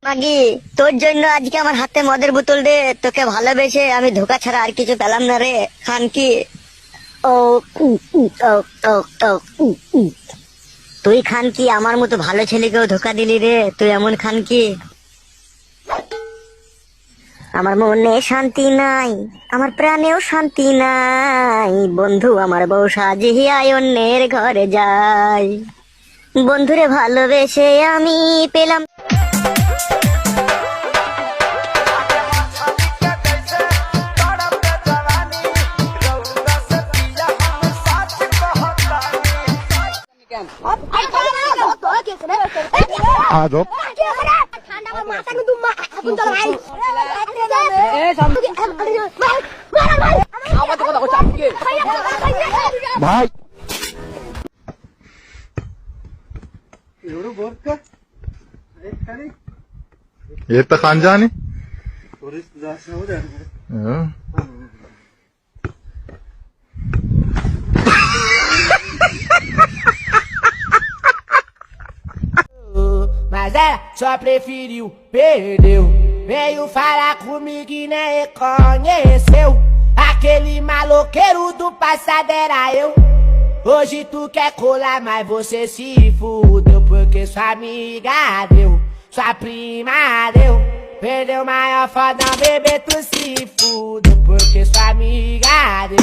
মাগি, তোর জন্য আজকে আমার হাতে মদের বোতল রে। তোকে ভালোবেসে আমি ধোকা ছাড়া আর কিছু পেলাম না রে। খান কি? ও উ, উ, ও, ও, ও, উ, উ। তুই খান কি আমার মতো ভালো ছেলেকেও ধোকা দিলি রে? তুই এমন খান কি? আমার মনে শান্তি নাই, আমার প্রাণেও শান্তি নাই। বন্ধু আমার বউ সাজিয়ে অন্যের ঘরে যাই। বন্ধুরে ভালোবেসে আমি পেলাম। আজব। ভাই ये तर खानजानी Mas ela só preferiu, perdeu. Veio falar comigo e nem reconheceu. Aquele maloqueiro do passado era eu. Hoje tu quer colar, mas você se fudeu. Porque sua amiga deu, sua prima deu. Perdeu maior fodão, bebê, tu se fudeu. Porque sua amiga deu.